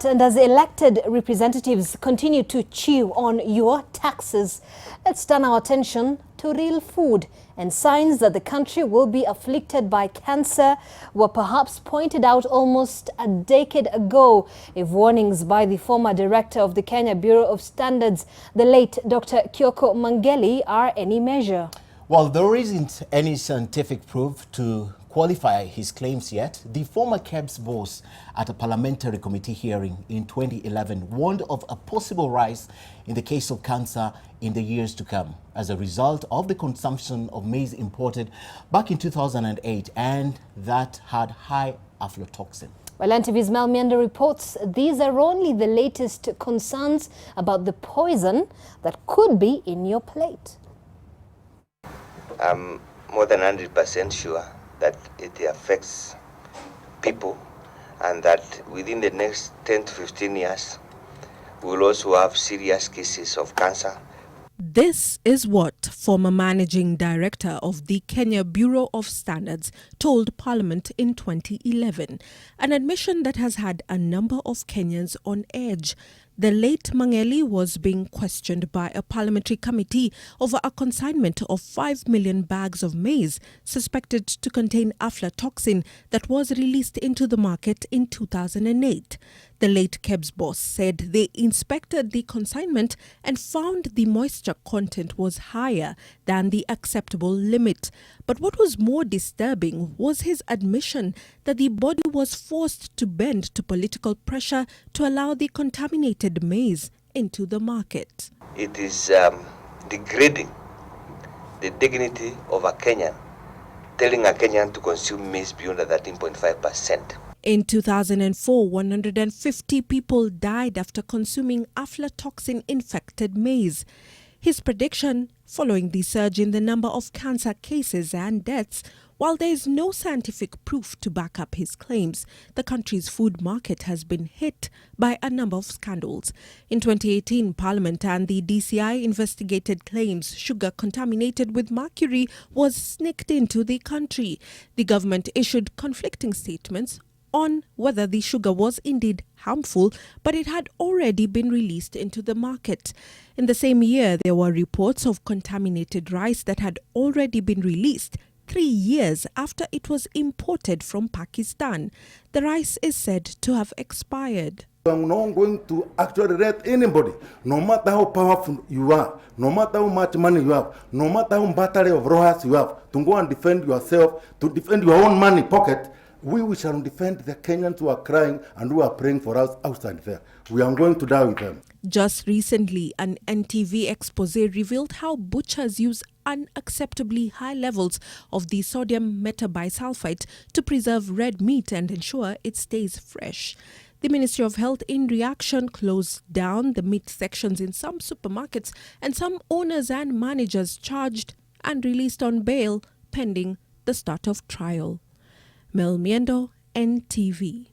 And as elected representatives continue to chew on your taxes, let's turn our attention to real food. And signs that the country will be afflicted by cancer were perhaps pointed out almost a decade ago, if warnings by the former director of the Kenya Bureau of Standards, the late Dr. Mang'eli, are any measure. Well, there isn't any scientific proof to qualify his claims yet. The former Ex-Kebs boss at a parliamentary committee hearing in 2011 warned of a possible rise in the case of cancer in the years to come as a result of the consumption of maize imported back in 2008 and that had high aflatoxin. Well, NTV's Mel reports these are only the latest concerns about the poison that could be in your plate. I'm more than 100% sure that it affects people and that within the next 10 to 15 years, we'll also have serious cases of cancer. This is what former managing director of the Kenya Bureau of Standards told Parliament in 2011, an admission that has had a number of Kenyans on edge. The late Mang'eli was being questioned by a parliamentary committee over a consignment of 5 million bags of maize suspected to contain aflatoxin that was released into the market in 2008. The late Kebs boss said they inspected the consignment and found the moisture content was higher than the acceptable limit. But what was more disturbing was his admission that the body was forced to bend to political pressure to allow the contaminated maize into the market. It is degrading the dignity of a Kenyan, telling a Kenyan to consume maize beyond 13.5%. In 2004, 150 people died after consuming aflatoxin-infected maize. His prediction, following the surge in the number of cancer cases and deaths, while there is no scientific proof to back up his claims, the country's food market has been hit by a number of scandals. In 2018, Parliament and the DCI investigated claims sugar contaminated with mercury was sneaked into the country. The government issued conflicting statements on whether the sugar was indeed harmful, but it had already been released into the market. In the same year, there were reports of contaminated rice that had already been released 3 years after it was imported from Pakistan. The rice is said to have expired. I'm not going to actually let anybody, no matter how powerful you are, no matter how much money you have, no matter how battery of rohas you have, to go and defend yourself, to defend your own money pocket. We shall defend the Kenyans who are crying and who are praying for us outside there. We are going to die with them. Just recently, an NTV expose revealed how butchers use unacceptably high levels of the sodium metabisulfite to preserve red meat and ensure it stays fresh. The Ministry of Health, in reaction, closed down the meat sections in some supermarkets, and some owners and managers charged and released on bail pending the start of trial. Mel, NTV.